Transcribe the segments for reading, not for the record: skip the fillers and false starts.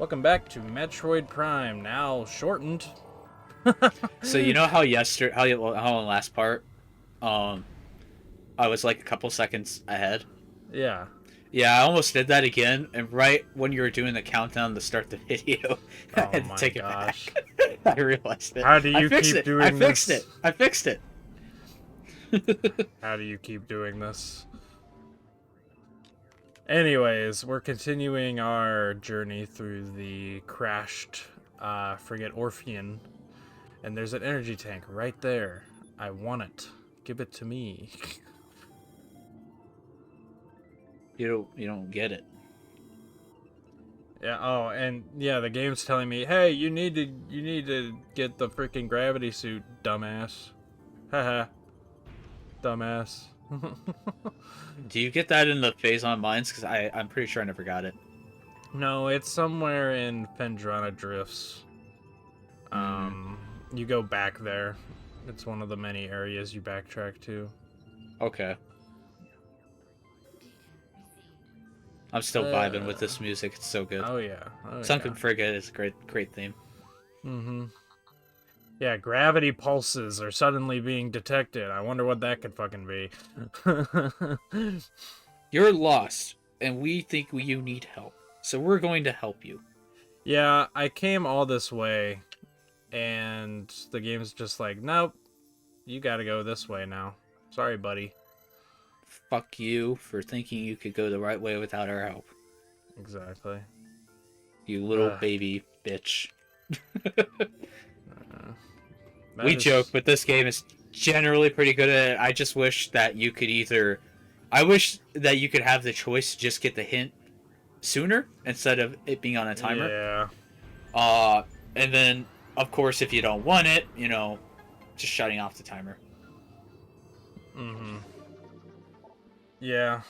Welcome back to Metroid Prime, now shortened. So you know how how on the last part, um, I was like a couple seconds ahead. Yeah. Yeah, I almost did that again, and right when you were doing the countdown to start the video, I Oh had to my take it gosh. back. I realized it. How do I you fixed keep it. I doing fixed this? it. I fixed it. How do you keep doing this? Anyways, we're continuing our journey through the crashed frigate Orpheon. And there's an energy tank right there. I want it. Give it to me. You don't get it. Yeah, oh, and yeah, the game's telling me, "Hey, you need to get the freaking gravity suit, dumbass." Haha, dumbass. Do you get that in the phase on mines? Because I'm pretty sure I never got it. No, it's somewhere in Phendrana Drifts. Mm, Um, you go back there. It's one of the many areas you backtrack to. okay. I'm still vibing with Uh, this music. It's so good. oh yeah, oh yeah. Sunken Frigate is a great theme. Mm-hmm. Yeah, gravity pulses are suddenly being detected. I wonder what that could fucking be. You're lost, and we think you need help. So we're going to help you. Yeah, I came all this way, and the game's just like, nope, you gotta go this way now. Sorry, buddy. Fuck you for thinking you could go the right way without our help. Exactly. You little Ugh, baby bitch. that We joke, is... but this game is generally pretty good at it. I just wish that you could either. I wish that you could have the choice to just get the hint sooner instead of it being on a timer. Yeah. And then, of course, if you don't want it, just shutting off the timer. Mm-hmm. Yeah.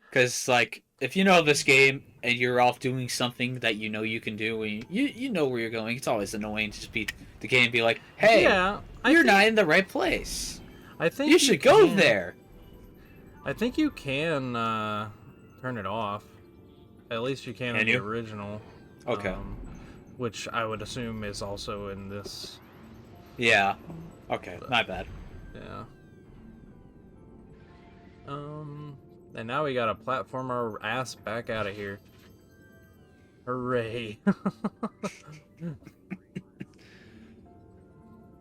Because, like, if you know this game and you're off doing something that you can do, and you know where you're going, it's always annoying to just be the game and be like, hey, Yeah, you're not in the right place. I think You you should go can. there. I think you can turn it off. At least you can in Can the you? original. Okay. Which I would assume is also in this. Yeah. Okay, But, not bad. yeah. And now we gotta platform our ass back out of here. Hooray.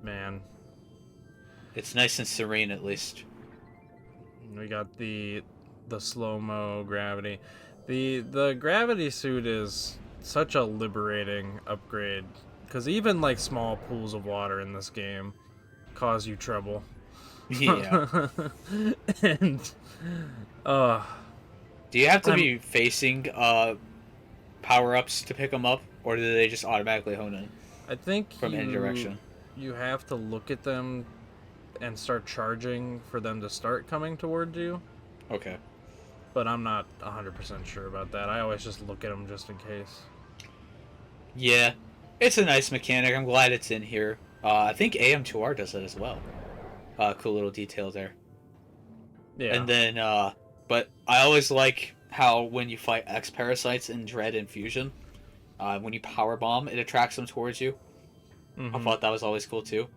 Man. It's nice and serene, at least. We got the slow-mo gravity. The gravity suit is such a liberating upgrade, because even like small pools of water in this game cause you trouble. Yeah. And uh Do you have to I'm be facing power-ups to pick them up, or do they just automatically hone in I think from any direction? you have to look at them and start charging for them to start coming toward you, Okay. but I'm not 100% sure about that. I always just look at them just in case. Yeah, it's a nice mechanic. I'm glad it's in here. I think AM2R does it as well. Cool little detail there. Yeah. And then, but I always like how when you fight X parasites in Dread and Fusion, when you power bomb, it attracts them towards you. I Mhm. thought that was always cool too.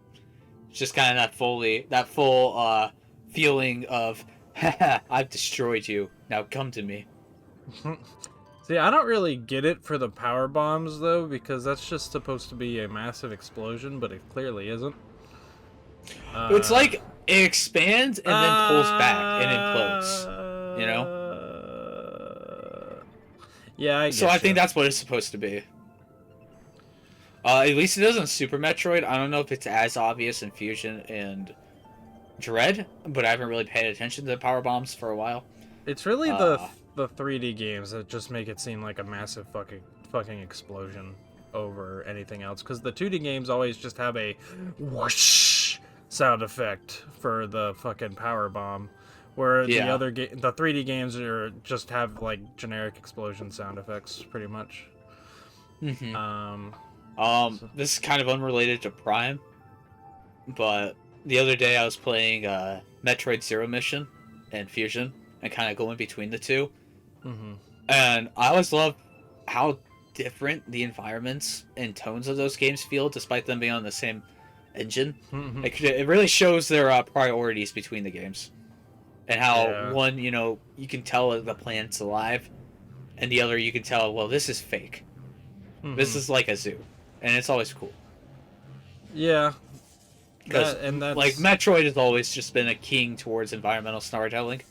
It's just kind of that full feeling of, haha, I've destroyed you. Now come to me. See, I don't really get it for the power bombs though, because that's just supposed to be a massive explosion, but it clearly isn't. It's Uh, like it expands and then pulls back and implodes. You know? Yeah, I So get I think you. that's what it's supposed to be. At least it does in Super Metroid. I don't know if it's as obvious in Fusion and Dread, but I haven't really paid attention to the power bombs for a while. It's really Uh, the 3D games that just make it seem like a massive fucking explosion over anything else. Because the 2D games always just have a whoosh sound effect for the fucking power bomb, where yeah. the 3D games are just have like generic explosion sound effects pretty much. hmm Um, so- This is kind of unrelated to Prime, but the other day I was playing Metroid Zero Mission and Fusion and kind of going between the two. mhm. And I always love how different the environments and tones of those games feel, despite them being on the same engine. It really shows their priorities between the games, and how Yeah. one, you can tell the planet's alive, and the other you can tell, well, this is fake. This is like a zoo, and it's always cool. Yeah. Because like Metroid has always just been a king towards environmental storytelling,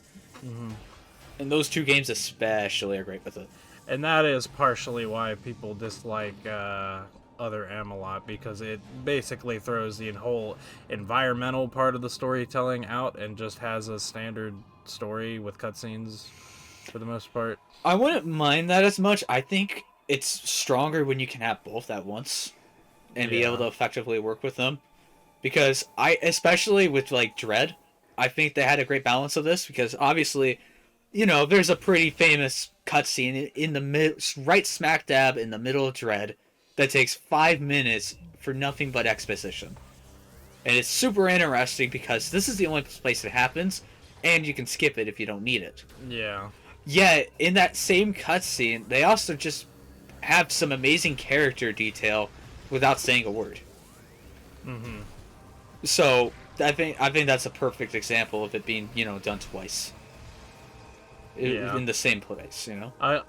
and those two games especially are great with it. And that is partially why people dislike Other M a lot, because it basically throws the whole environmental part of the storytelling out and just has a standard story with cutscenes for the most part. I wouldn't mind that as much. I think it's stronger when you can have both at once and be able to effectively work with them. Because especially with like Dread, I think they had a great balance of this, because obviously, there's a pretty famous cutscene in the right smack dab in the middle of Dread that takes 5 minutes for nothing but exposition. And it's super interesting because this is the only place it happens, and you can skip it if you don't need it. Yeah. Yet, in that same cutscene, they also just have some amazing character detail without saying a word. So I think that's a perfect example of it being, done twice. In the same place, I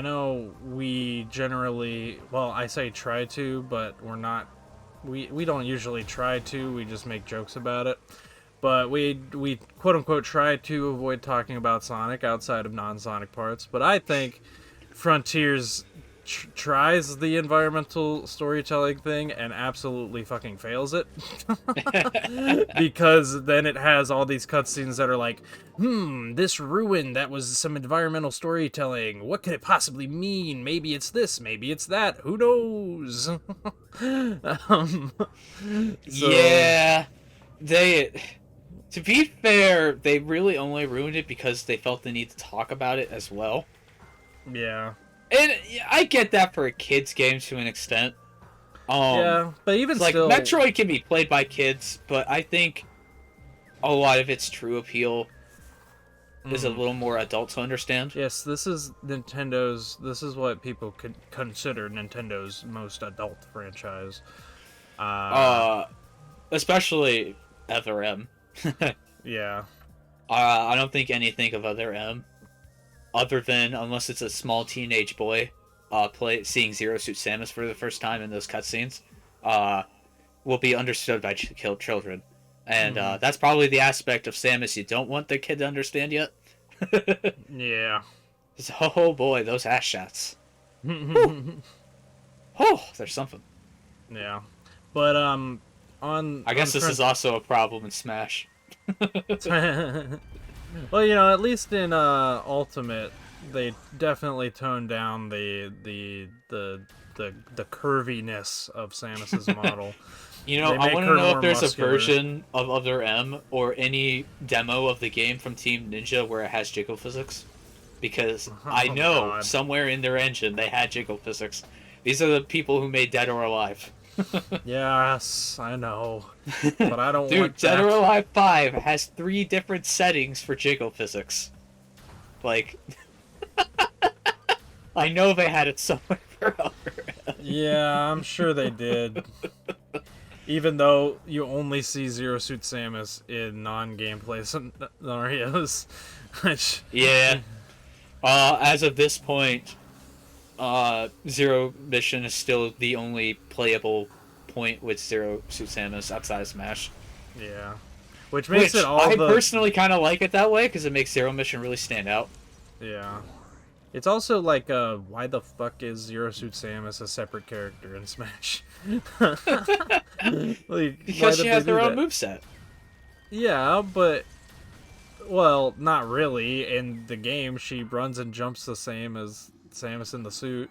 know we generally, well, I say try to, but we're not, we don't usually try to, we just make jokes about it. But we quote unquote try to avoid talking about Sonic outside of non-Sonic parts. But I think Frontiers tries the environmental storytelling thing and absolutely fucking fails it. Because then it has all these cutscenes that are like, this ruin, that was some environmental storytelling. What could it possibly mean? Maybe it's this, maybe it's that. Who knows? Yeah. To be fair, they really only ruined it because they felt the need to talk about it as well. Yeah. And I get that for a kid's game to an extent. Yeah, but even still... Like, Metroid can be played by kids, but I think a lot of its true appeal is a little more adult to understand. Yes, this is what people could consider Nintendo's most adult franchise. Especially Other M. Yeah. I don't think anything of Other M, other than, unless it's a small teenage boy seeing Zero Suit Samus for the first time in those cutscenes, will be understood by children. And that's probably the aspect of Samus you don't want the kid to understand yet. Yeah. Oh boy, those ass shots. Oh, there's something. Yeah. But, I guess this is also a problem in Smash. Well, at least in Ultimate, they definitely toned down the curviness of Samus's model. I want to know if there's muscular. a version of Other M or any demo of the game from Team Ninja where it has jiggle physics, because I know somewhere in their engine they had jiggle physics. These are the people who made Dead or Alive. Yes, I know, but I don't Dude, want Dead that. or Alive 5 has 3 different settings for jiggle physics. Like, I know they had it somewhere for Other M. Yeah, I'm sure they did. Even though you only see Zero Suit Samus in non-gameplay scenarios. Which... Yeah. As of this point, Zero Mission is still the only playable point with Zero Suit Samus outside of Smash. Yeah. Which makes it all personally kind of like it that way, because it makes Zero Mission really stand out. Yeah. It's also like, why the fuck is Zero Suit Samus a separate character in Smash? Because she has her own moveset. Yeah, but... Well, not really. In the game, she runs and jumps the same as Samus in the suit.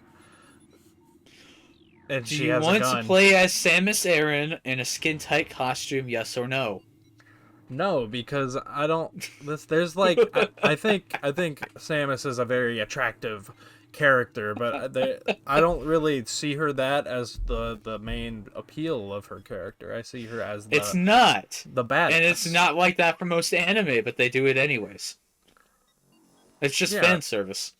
And she has a gun. Do you want to play as Samus Aran in a skin-tight costume, yes or no? No, because I don't... There's like... I think Samus is a very attractive character, but I don't really see her that as the main appeal of her character. I see her as it's not the bad, and it's not like that for most anime, but they do it anyways. It's just fan service.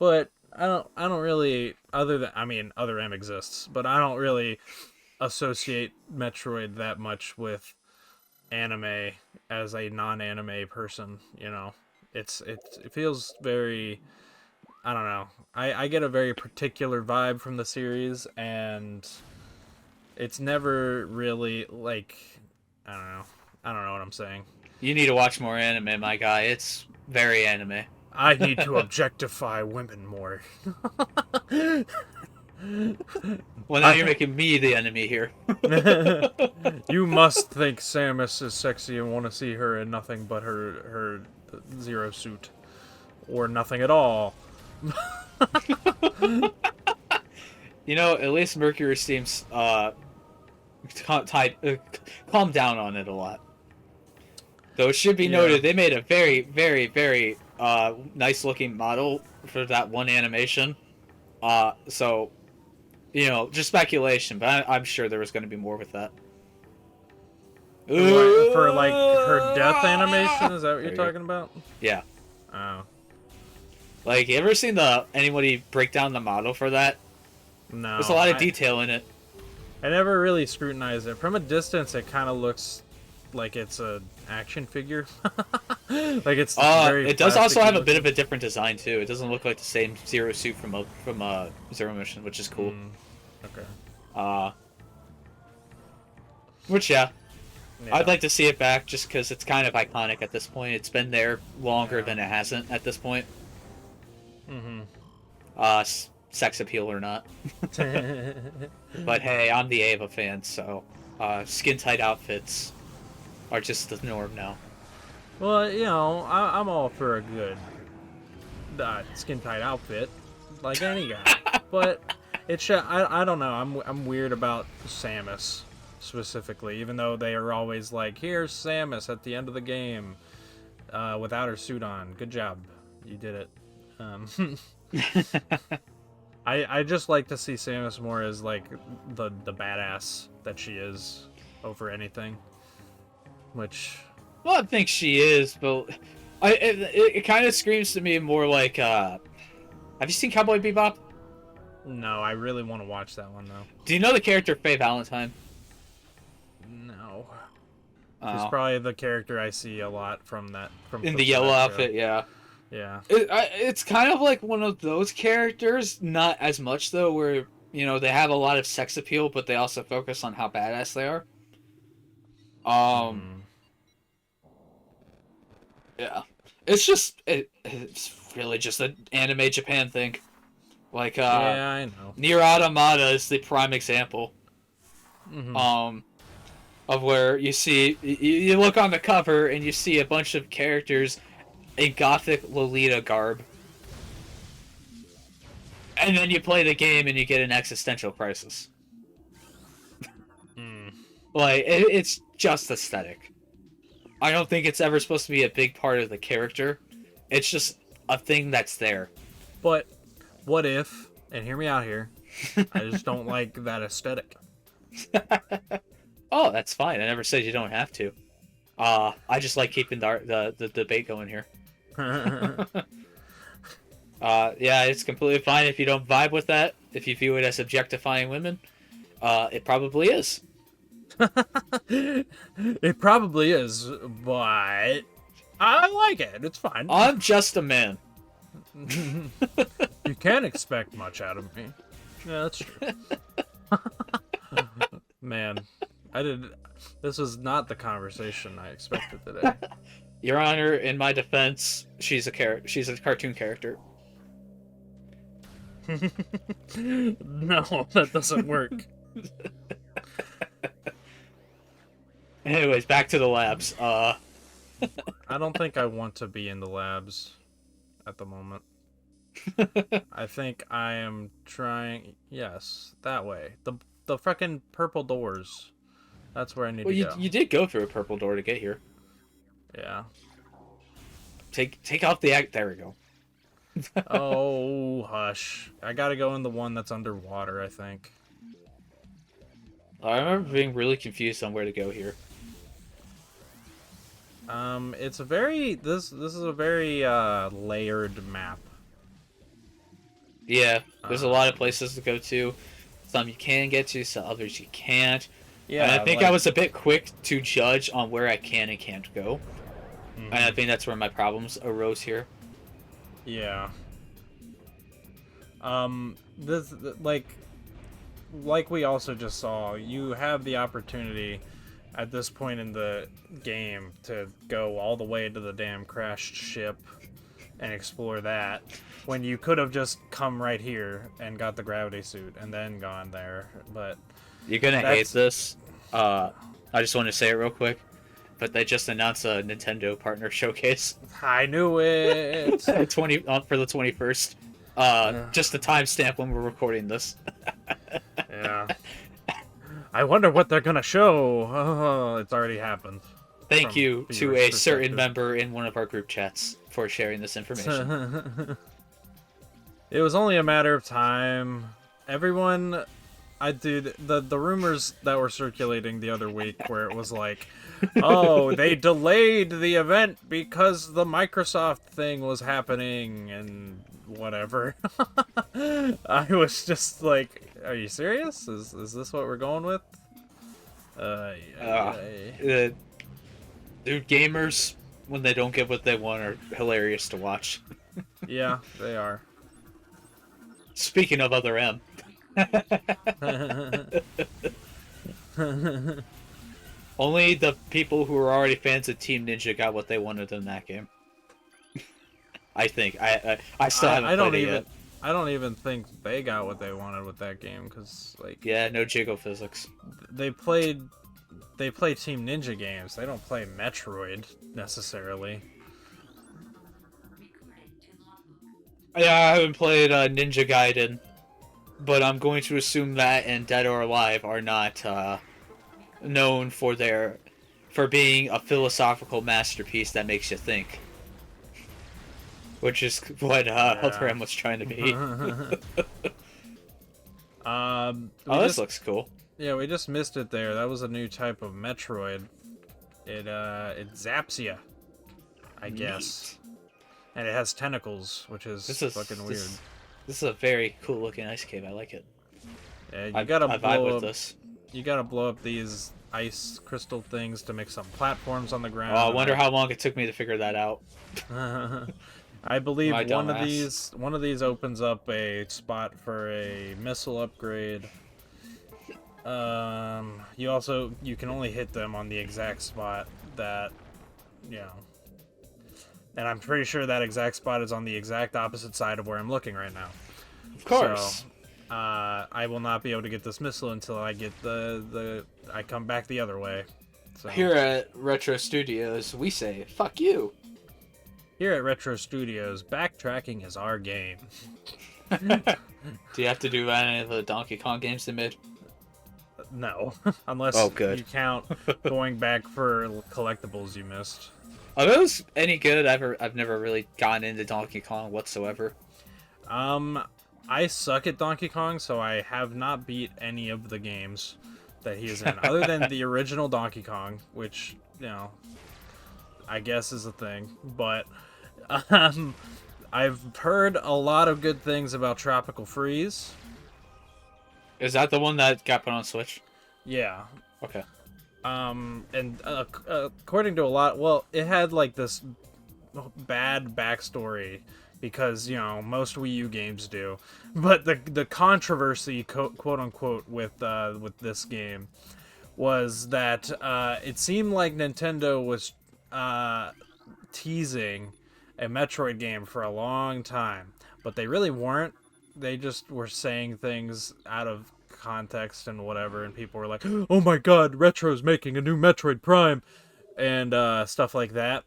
But I don't really, other than, I mean, Other M exists, but I don't really associate Metroid that much with anime as a non-anime person. It feels very, I don't know. I get a very particular vibe from the series, and it's never really like, I don't know. I don't know what I'm saying. You need to watch more anime, my guy. It's very anime. I need to objectify women more. Well, now you're making me the enemy here. You must think Samus is sexy and want to see her in nothing but her zero suit, or nothing at all. At least Mercury seems calm down on it a lot. Though it should be noted, they made a very, very, very nice looking model for that one animation. So, just speculation, but I'm sure there was going to be more with that. For like her death animation, is that what you're talking about? Yeah. Oh. Like, you ever seen anybody break down the model for that? No. There's a lot of detail in it. I never really scrutinized it. From a distance, it kind of looks like it's a action figure. Like it's very. It does also have a bit of a different design too. It doesn't look like the same Zero suit from Zero Mission, which is cool. Okay. Which yeah. I'd like to see it back just because it's kind of iconic at this point. It's been there longer than it hasn't at this point. Sex appeal or not. But hey, I'm the Ava fan, so skin tight outfits are just the norm now. Well, I'm all for a good skin tight outfit, like any guy. But I don't know. I'm weird about Samus specifically, even though they are always like, here's Samus at the end of the game without her suit on. Good job, you did it. I just like to see Samus more as like the badass that she is over anything. Which, well, I think she is, but it kind of screams to me more like. Have you seen Cowboy Bebop? No, I really want to watch that one though. Do you know the character Faye Valentine? No. She's probably the character I see a lot from in the yellow outfit, yeah. Yeah. It's kind of like one of those characters, not as much though, where they have a lot of sex appeal, but they also focus on how badass they are. Yeah, it's really just an anime Japan thing. Like yeah, I know. Nier Automata is the prime example. Of where you look on the cover and you see a bunch of characters in gothic Lolita garb. And then you play the game and you get an existential crisis. Like, it's just aesthetic. I don't think it's ever supposed to be a big part of the character. It's just a thing that's there. But what if, and hear me out here, I just don't like that aesthetic. Oh, that's fine. I never said you don't have to. I just like keeping the debate going here. Yeah, it's completely fine if you don't vibe with that. If you view it as objectifying women, it probably is. It probably is, but I like it. It's fine. I'm just a man. You can't expect much out of me. Yeah, that's true. Man, this was not the conversation I expected today. Your Honor, in my defense, she's a cartoon character. No, that doesn't work. Anyways, back to the labs. I don't think I want to be in the labs at the moment. I think I am trying. Yes, that way. The fucking purple doors. That's where I need to go. You did go through a purple door to get here. Yeah. Take off the act. There we go. Oh, hush. I gotta go in the one that's underwater, I think. I remember being really confused on where to go here. It's a very... This is a very, layered map. Yeah, there's a lot of Um, places to go to. Some you can get to, some others you can't. And I yeah, think I like, was a bit quick to judge on where I can and can't go. And I hmm think that's where my problems arose here. yeah. This like we also just saw, you have the opportunity at this point in the game to go all the way to the damn crashed ship and explore that when you could have just come right here and got the gravity suit and then gone there. But You're gonna hate that's this. Uh, I just want to say it real quick, but they just announced a Nintendo partner showcase. I knew it. 20 for the 21st. Uh, Just the timestamp when we're recording this. yeah. I wonder what they're gonna show. Oh, it's already happened. Thank From you to viewers' a certain perspective. member in one of our group chats for sharing this information. It was only a matter of time. Everyone, dude, the rumors that were circulating the other week where it was like, oh, they delayed the event because the Microsoft thing was happening and whatever. I was just like, are you serious? Is this what we're going with? Uh, uh, Dude, gamers, when they don't get what they want, are hilarious to watch. Yeah, they are. Speaking of other M, only the people who are already fans of Team Ninja got what they wanted in that game. I think. I still haven't I played don't it even yet. I don't even think they got what they wanted with that game because like Yeah, no jiggle physics. they played they play Team Ninja games. They don't play Metroid necessarily. Yeah, I haven't played Ninja Gaiden, but I'm going to assume that and Dead or Alive are not known for being a philosophical masterpiece that makes you think, which is what Yeah. Elthram was trying to be. We Oh, this just looks cool. yeah we just missed it there. That was a new type of Metroid. It zaps you, I guess, Neat. and it has tentacles, which is This is fucking weird. this is a very cool looking ice cave. I like it. Yeah, I vibe with this. You gotta blow up these ice crystal things to make some platforms on the ground. Oh, I And wonder how long it took me to figure that out. I believe My one of dumbass. these opens up a spot for a missile upgrade. You can only hit them on the exact spot that, you know. And I'm pretty sure that exact spot is on the exact opposite side of where I'm looking right now. Of course. So, I will not be able to get this missile until I get I come back the other way. So Here at Retro Studios, we say, fuck you. here at Retro Studios, backtracking is our game. Do you have to do any of the Donkey Kong games they made? No, unless Oh, good. you count going back for collectibles you missed. Are those any good? I've never really gotten into Donkey Kong whatsoever. I suck at Donkey Kong, so I have not beat any of the games that he is in, other than the original Donkey Kong, which, you know, I guess is a thing. But um, I've heard a lot of good things about Tropical Freeze. Is that the one that got put on Switch? Yeah. Okay. And according to a lot, well, it had like this bad backstory because, you know, most Wii U games do. But the controversy, quote unquote, with this game was that it seemed like Nintendo was teasing a Metroid game for a long time, but they really weren't. They just were saying things out of context and whatever, and people were like, "Oh my God, Retro's making a new Metroid Prime," and stuff like that.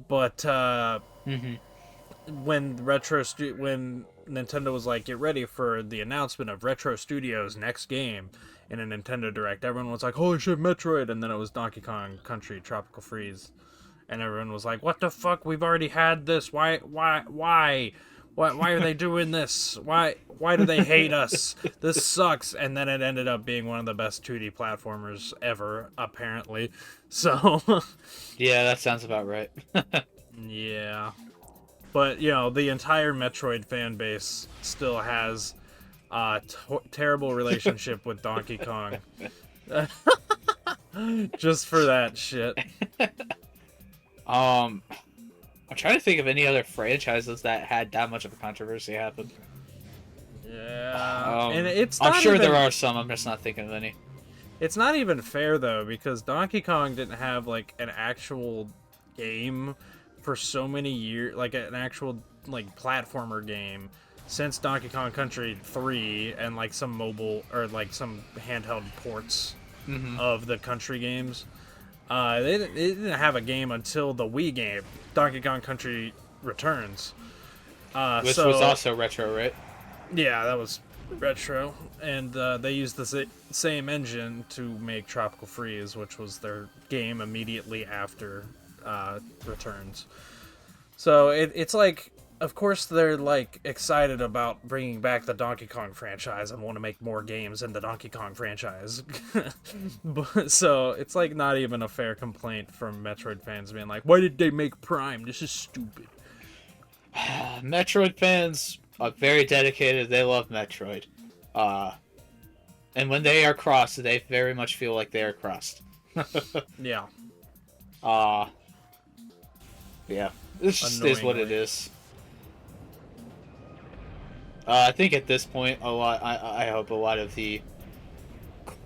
But Mm-hmm. when when Nintendo was like, "Get ready for the announcement of Retro Studios' next game," in a Nintendo Direct, everyone was like, "Holy shit, Metroid!" And then it was Donkey Kong Country Tropical Freeze, and everyone was like, "What the fuck? We've already had this. Why are they doing this? Why do they hate us? This sucks." And then it ended up being one of the best 2D platformers ever, apparently. So, Yeah, that sounds about right. yeah. But you know, the entire Metroid fan base still has a terrible relationship with Donkey Kong. Just for that shit. I'm trying to think of any other franchises that had that much of a controversy happen. Yeah, and it's I'm not sure even, there are some. I'm just not thinking of any. it's not even fair though, because Donkey Kong didn't have like an actual game for so many years, like an actual like platformer game since Donkey Kong Country 3 and like some mobile or like some handheld ports of the country games. They didn't have a game until the Wii game, Donkey Kong Country Returns. Which So, was also retro, right? yeah, that was retro, and they used the same engine to make Tropical Freeze, which was their game immediately after Returns. So it's like, of course they're like excited about bringing back the Donkey Kong franchise and want to make more games in the Donkey Kong franchise. So it's like not even a fair complaint from Metroid fans being like, why did they make Prime? This is stupid. Metroid fans are very dedicated. They love Metroid. And when they are crossed, they very much feel like they are crossed. Yeah. Yeah. This just is what it is. I think at this point, I hope a lot of the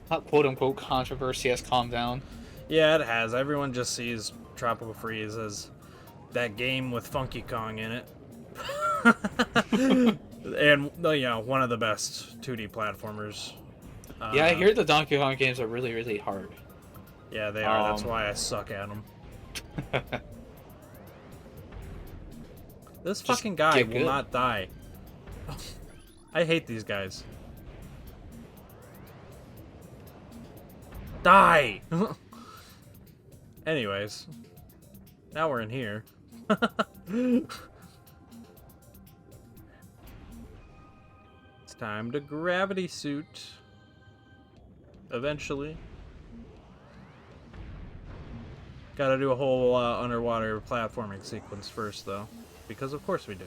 quote-unquote controversy has calmed down. Yeah, it has. Everyone just sees Tropical Freeze as that game with Funky Kong in it. And, you know, one of the best 2D platformers. Yeah, I hear the Donkey Kong games are really, really hard. Yeah, they are. That's why I suck at them. This fucking guy will not die. I hate these guys. Die! Anyways. Now we're in here. It's time to gravity suit. Eventually. Gotta do a whole underwater platforming sequence first, though. Because of course we do.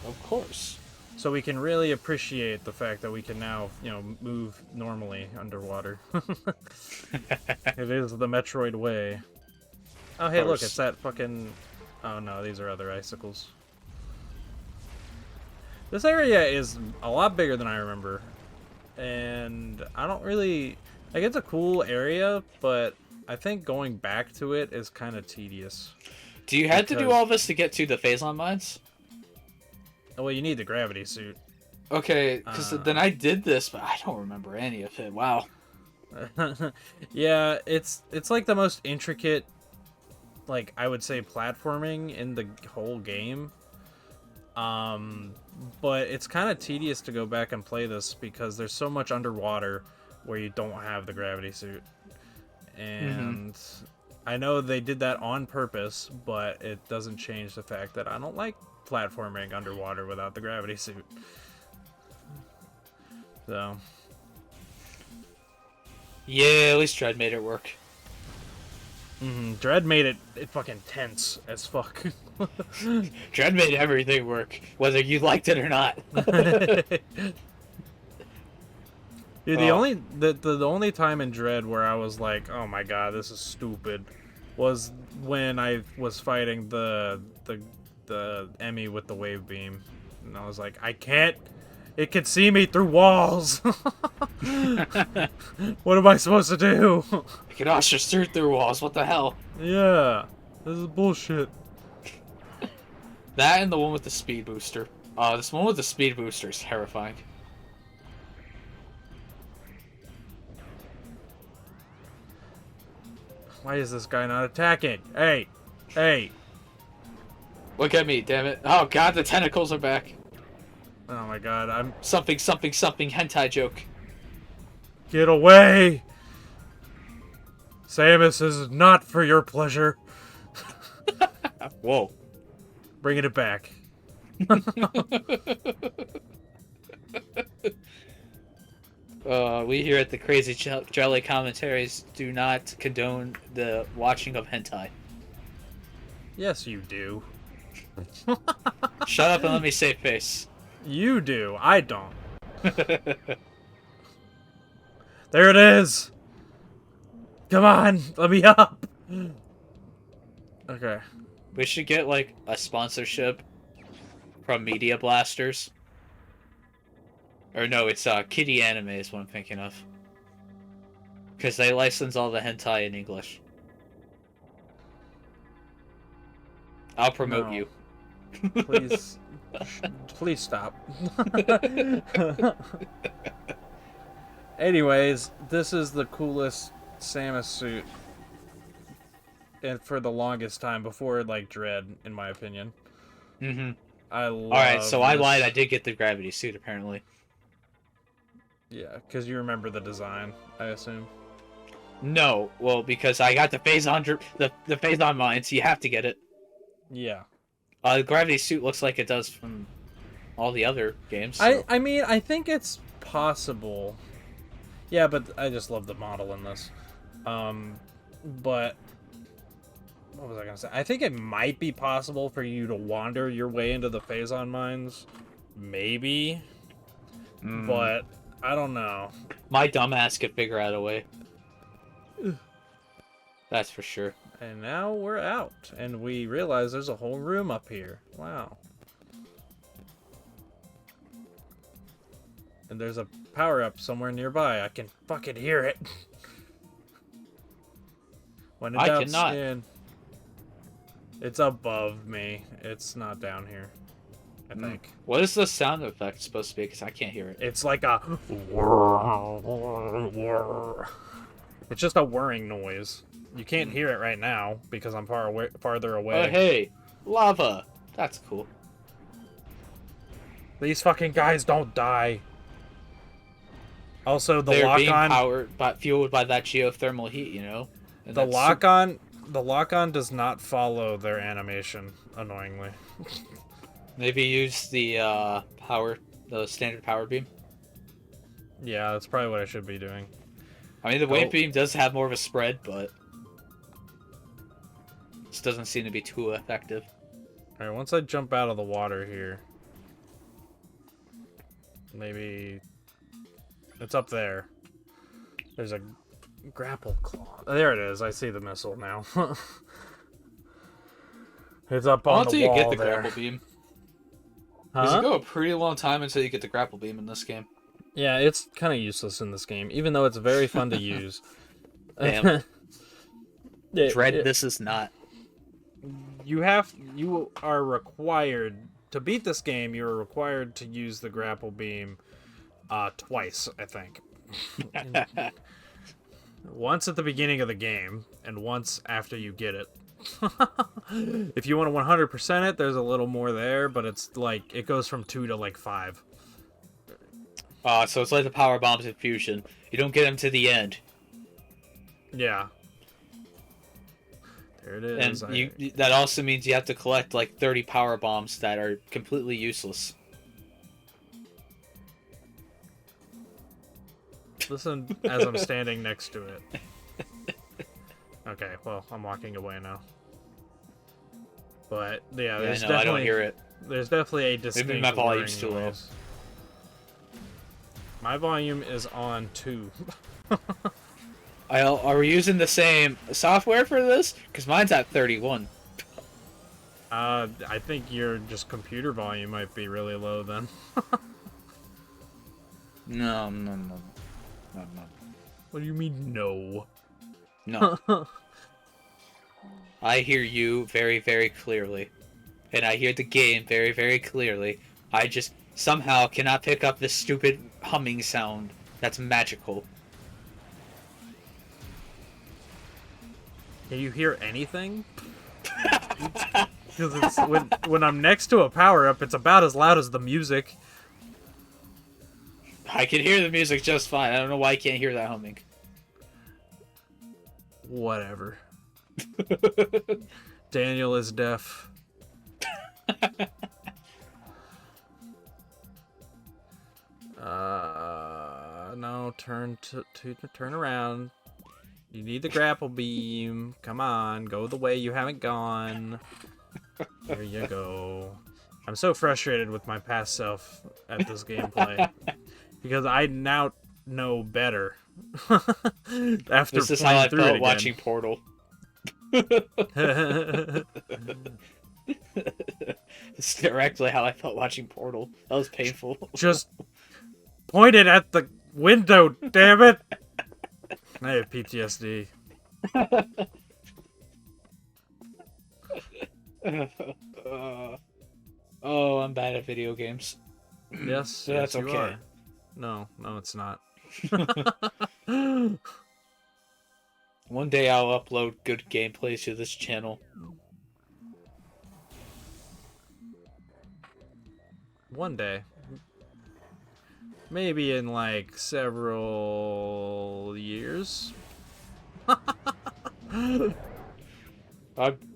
Of course. So we can really appreciate the fact that we can now, you know, move normally underwater. It is the Metroid way. Oh, hey, look, it's that fucking... Oh, no, these are other icicles. This area is a lot bigger than I remember. And I don't really... Like, it's a cool area, but I think going back to it is kind of tedious. Do you have to do all this to get to the Phazon mines? Well, you need the gravity suit. Okay, because then I did this, but I don't remember any of it. Wow. Yeah, it's like the most intricate, like, I would say, platforming in the whole game. But it's kind of tedious to go back and play this because there's so much underwater where you don't have the gravity suit. And I know they did that on purpose, but it doesn't change the fact that I don't like platforming underwater without the gravity suit. So. Yeah, at least Dread made it work. Dread made it fucking tense as fuck. Dread made everything work, whether you liked it or not. Dude, the only time in Dread where I was like, oh my god, this is stupid, was when I was fighting the Emmy with the wave beam, and I was like, I can't. It can see me through walls. What am I supposed to do? I can also shoot through walls. What the hell? Yeah, this is bullshit. That and the one with the speed booster. This one with the speed booster is terrifying. Why is this guy not attacking? Hey, hey. Look at me, damn it. Oh god, the tentacles are back. Oh my god, I'm... Something hentai joke. Get away! Samus, this is not for your pleasure. Whoa. Bringing it back. We here at the Crazy Jelly Commentaries do not condone the watching of hentai. Yes, you do. Shut up and let me save face. You do. I don't. There it is. Come on, let me up. Okay. We should get like a sponsorship from Media Blasters. Or no, it's Kitty Anime is what I'm thinking of. Because they license all the hentai in English. I'll promote No. you. Please, please stop. Anyways, this is the coolest Samus suit, and for the longest time before like Dread, in my opinion. Mm-hmm. I love. All right, so I this. lied. I did get the gravity suit apparently. Yeah, because you remember the design, I assume. No, well, because I got the phase on the phase on mine, so you have to get it. Yeah. The gravity suit looks like it does from all the other games. So. I mean, I think it's possible. Yeah, but I just love the model in this. But what was I gonna say? I think it might be possible for you to wander your way into the Phazon mines. Maybe. But I don't know. My dumbass could figure out a way. That's for sure. And now we're out, and we realize there's a whole room up here. Wow. And there's a power-up somewhere nearby. I can fucking hear it. When I doubt's cannot. in, it's above me. It's not down here, I think. What is the sound effect supposed to be? Because I can't hear it. It's like a... It's just a whirring noise. You can't hear it right now because I'm farther away. Oh, hey, lava. That's cool. These fucking guys don't die. Also, They're being fueled by that geothermal heat, you know. And the lock-on does not follow their animation, annoyingly. Maybe use the standard power beam. Yeah, that's probably what I should be doing. I mean, the wave beam does have more of a spread, but this doesn't seem to be too effective. All right, once I jump out of the water here, maybe it's up there. There's a grapple claw. There it is. I see the missile now. It's up on the wall Until you get the there. grapple beam. Huh? Does it go a pretty long time until you get the grapple beam in this game? Yeah, it's kind of useless in this game, even though it's very fun to use. Damn. Dread, this is not. You are required to beat this game. You are required to use the grapple beam twice, I think. Once at the beginning of the game, and once after you get it. If you want to 100% it, there's a little more there, but it's like it goes from 2 to like 5. So it's like the power bombs in Fusion. You don't get them to the end. Yeah. There it is. And that also means you have to collect like 30 power bombs that are completely useless. Listen as I'm standing next to it. Okay, well, I'm walking away now. But yeah, there's definitely I don't hear it. There's definitely a distinct Maybe my volume's too low. noise. My volume is on 2. Are we using the same software for this? Because mine's at 31. I think your just computer volume might be really low then. No. What do you mean no? No. I hear you very, very clearly. And I hear the game very, very clearly. I just somehow cannot pick up this stupid humming sound that's magical. Can you hear anything? Because it's when I'm next to a power-up, it's about as loud as the music. I can hear the music just fine. I don't know why I can't hear that humming. Whatever. Daniel is deaf. No, turn around. You need the grapple beam. Come on, go the way you haven't gone. There you go. I'm so frustrated with my past self at this gameplay because I now know better after This is how playing I through it felt again. watching Portal. It's directly how I felt watching Portal. That was painful. Just point it at the window, damn it! I have PTSD. Oh, I'm bad at video games. Yes, But that's yes, you okay. are. No, it's not. One day I'll upload good gameplay to this channel. One day. Maybe in like several years. I'm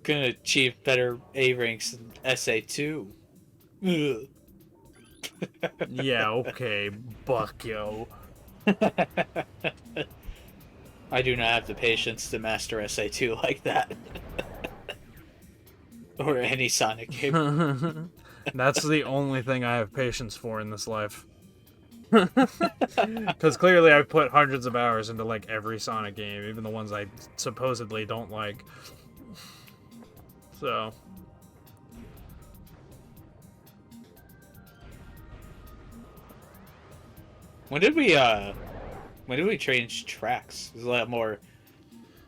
gonna achieve better A ranks than SA2. Ugh. Yeah, okay, Bucko. I do not have the patience to master SA2 like that. Or any Sonic game. That's the only thing I have patience for in this life. Because clearly I've put hundreds of hours into like every Sonic game, even the ones I supposedly don't like. So. When did we change tracks? It was a lot more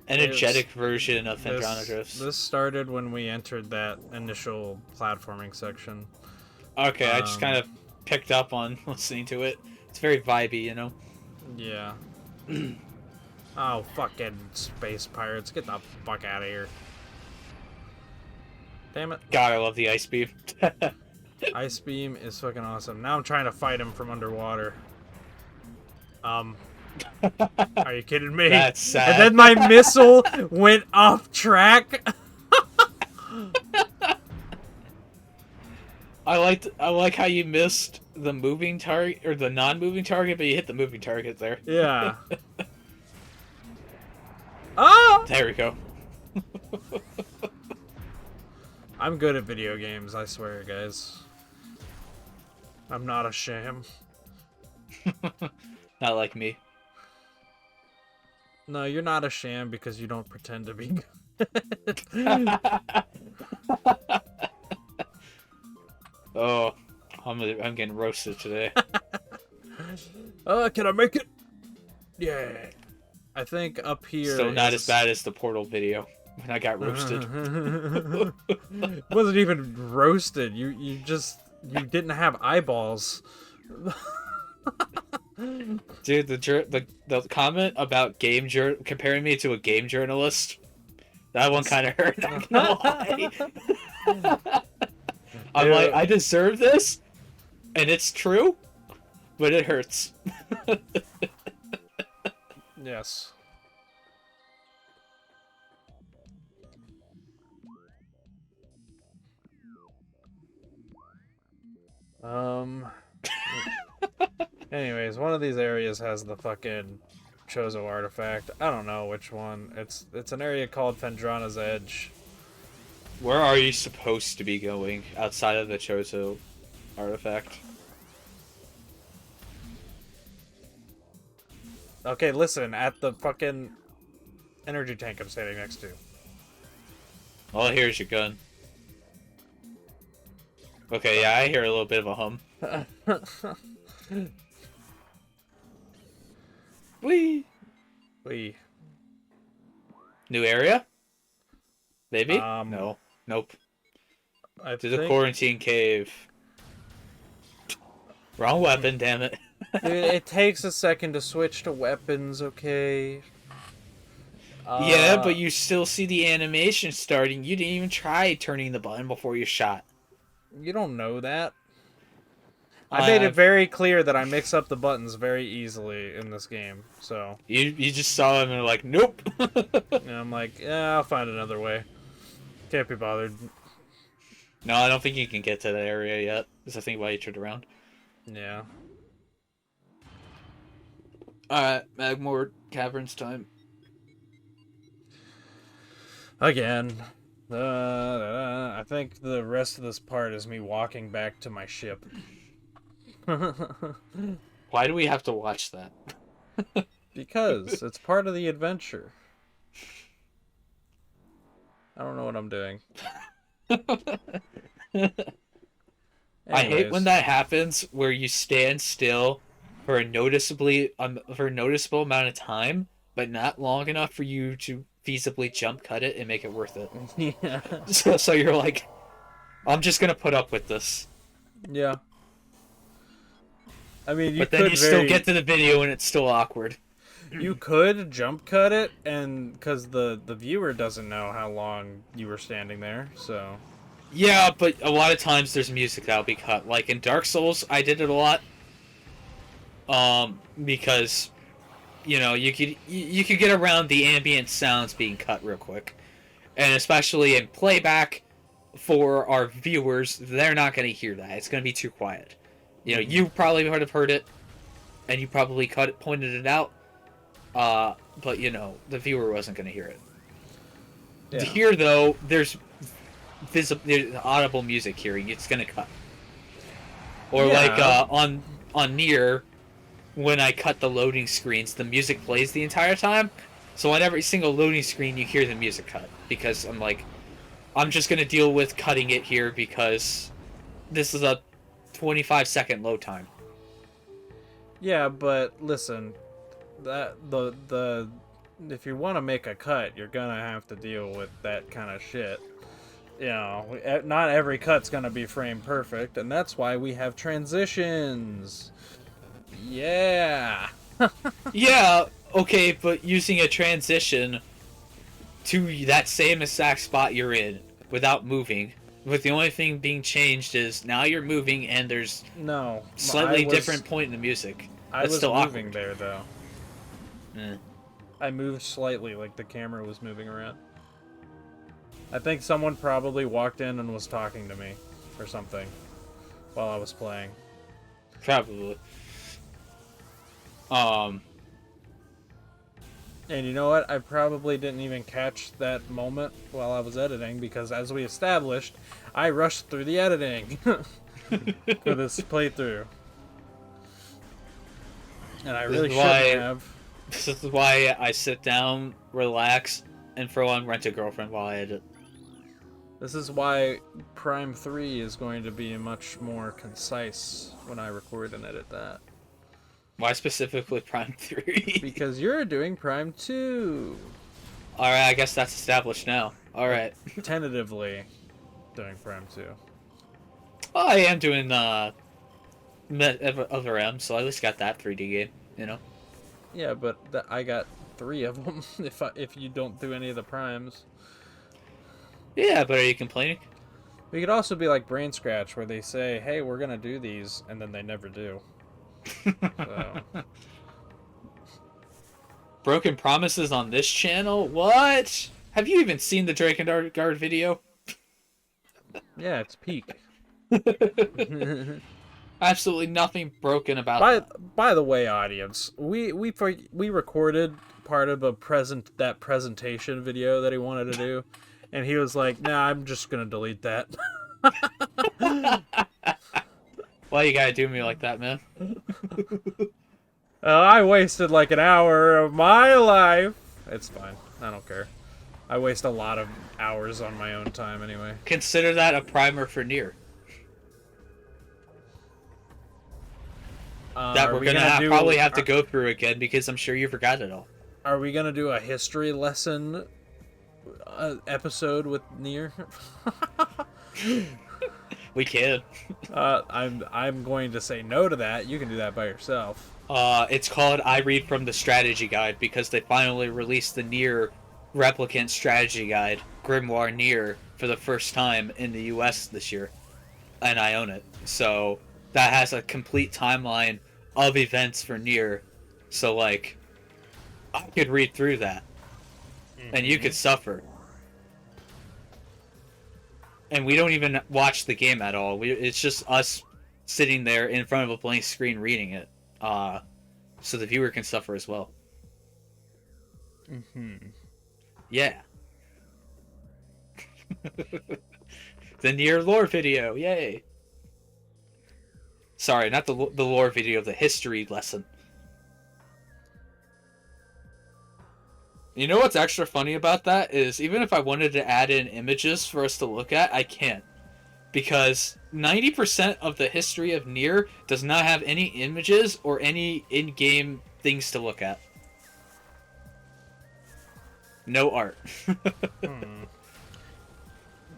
energetic version of Phendrana Drifts. This started when we entered that initial platforming section. Okay, I just kind of picked up on listening to it. It's very vibey, you know? Yeah. Oh, fucking space pirates. Get the fuck out of here. Damn it. God, I love the ice beam. Ice beam is fucking awesome. Now I'm trying to fight him from underwater. Are you kidding me? That's sad. And then my missile went off track. I like how you missed the moving target or the non-moving target, but you hit the moving target there. Yeah. Oh! There we go. I'm good at video games, I swear, guys. I'm not a sham. Not like me. No, you're not a sham because you don't pretend to be good. Oh, I'm getting roasted today. Can I make it? Yeah. I think up here. Still not as bad as the Portal video when I got roasted. It wasn't even roasted. You didn't have eyeballs. Dude, the comment about comparing me to a game journalist, that one kind of hurt. Not gonna lie. I'm like, I deserve this, and it's true, but it hurts. Yes. Anyways, one of these areas has the fucking Chozo artifact. I don't know which one. It's an area called Phendrana's Edge. Where are you supposed to be going outside of the Chozo artifact? Okay, listen, at the fucking energy tank I'm standing next to. All I hear is your gun. Okay, yeah, I hear a little bit of a hum. Whee! Wee. New area? Maybe? Um, No. Nope. To the quarantine cave. Wrong weapon, damn it. Dude, it takes a second to switch to weapons, okay? Yeah, but you still see the animation starting. You didn't even try turning the button before you shot. You don't know that. I made it very clear that I mix up the buttons very easily in this game, so... You just saw him and were like, nope! And I'm like, yeah, I'll find another way. Can't be bothered. No, I don't think you can get to that area yet. Is the thing why you turned around. Yeah. Alright, Magmore Caverns time. Again. I think the rest of this part is me walking back to my ship. Why do we have to watch that? Because it's part of the adventure. I don't know what I'm doing. I hate when Anyways, that happens where you stand still for a noticeable amount of time, but not long enough for you to feasibly jump cut it and make it worth it. yeah, So you're like, I'm just gonna put up with this. yeah. I mean, But then you still get to the video and it's still awkward. you could jump cut it, and because the viewer doesn't know how long you were standing there, so Yeah, but a lot of times there's music that'll be cut. Like in Dark Souls, I did it a lot. Because you could get around the ambient sounds being cut real quick, and especially in playback for our viewers, they're not going to hear that. It's going to be too quiet. You probably would have heard it, and you probably pointed it out. But the viewer wasn't going to hear it. yeah, Here though, there's audible music hearing. It's going to cut. Or like yeah, on Nier, when I cut the loading screens, the music plays the entire time. So on every single loading screen, you hear the music cut. Because I'm like, I'm just going to deal with cutting it here because this is a 25-second load time. yeah. But listen, that the if you want to make a cut, you're gonna have to deal with that kind of shit. Not every cut's gonna be frame perfect, and that's why we have transitions. Yeah. Yeah, okay, but using a transition to that same exact spot you're in without moving, with the only thing being changed is now you're moving and there's No, slightly different point in the music. I That's was still moving awkward. there though. Eh. I moved slightly, like the camera was moving around. I think someone probably walked in and was talking to me, or something, while I was playing. Probably. Um, And you know what? I probably didn't even catch that moment while I was editing because, as we established, I rushed through the editing for this playthrough. And I really shouldn't have. This is why I sit down, relax, and throw on Rent a Girlfriend while I edit. This is why Prime 3 is going to be much more concise when I record and edit that. Why specifically Prime 3? Because you're doing Prime 2. Alright, I guess that's established now. Alright. Tentatively doing Prime 2. Oh, I am doing Other M, so I at least got that 3D game, Yeah, but I got 3 of them if you don't do any of the Primes. Yeah, but are you complaining? We could also be like Brain Scratch, where they say, hey, we're going to do these, and then they never do. So. Broken promises on this channel? What? Have you even seen the Drakengard video? Yeah, it's peak. Absolutely nothing broken about that. By the way, audience, we recorded part of that presentation video that he wanted to do, and he was like, "Nah, I'm just gonna delete that." Why you gotta do me like that, man? I wasted like an hour of my life. It's fine. I don't care. I waste a lot of hours on my own time anyway. Consider that a primer for Nier. That we're gonna probably have to go through again because I'm sure you forgot it all. Are we gonna do a history lesson episode with Nier? We can. I'm going to say no to that. You can do that by yourself. It's called I Read from the Strategy Guide because they finally released the Nier Replicant Strategy Guide, Grimoire Nier, for the first time in the US this year. And I own it. So that has a complete timeline of events for Nier. So, like, I could read through that. And you could suffer. And we don't even watch the game at all. It's just us sitting there in front of a blank screen reading it. So the viewer can suffer as well. Mm-hmm. Yeah. The Nier lore video, yay! Sorry, not the lore video, the history lesson. You know what's extra funny about that is even if I wanted to add in images for us to look at, I can't. Because 90% of the history of Nier does not have any images or any in-game things to look at. No art.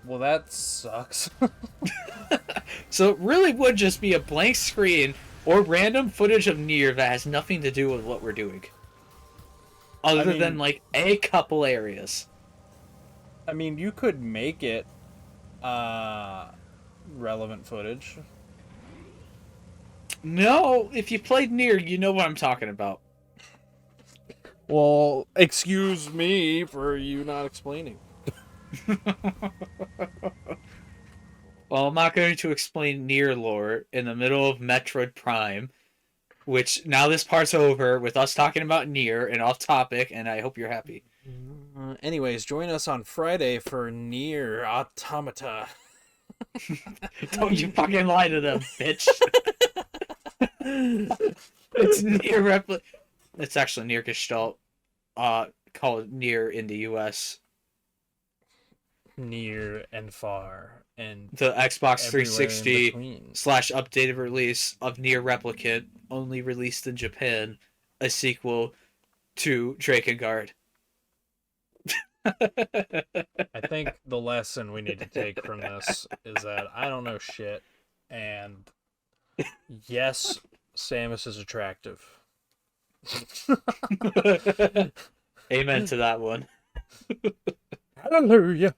Well, that sucks. So it really would just be a blank screen or random footage of Nier that has nothing to do with what we're doing. Other than, like, a couple areas. I mean, you could make it relevant footage. No, if you played Nier, you know what I'm talking about. Well, excuse me for you not explaining. Well, I'm not going to explain Nier lore in the middle of Metroid Prime, which now this part's over with us talking about Nier and off topic, and I hope you're happy. Anyways, join us on Friday for Nier Automata. Don't you fucking lie to them, bitch. It's Nier It's actually Nier Gestalt. Called Nier in the US. Near and far and The Xbox everywhere 360 in between. / updated release of Nier Replicant, only released in Japan, a sequel to Drakengard. I think the lesson we need to take from this is that I don't know shit, and yes, Samus is attractive. Amen to that one. Hallelujah.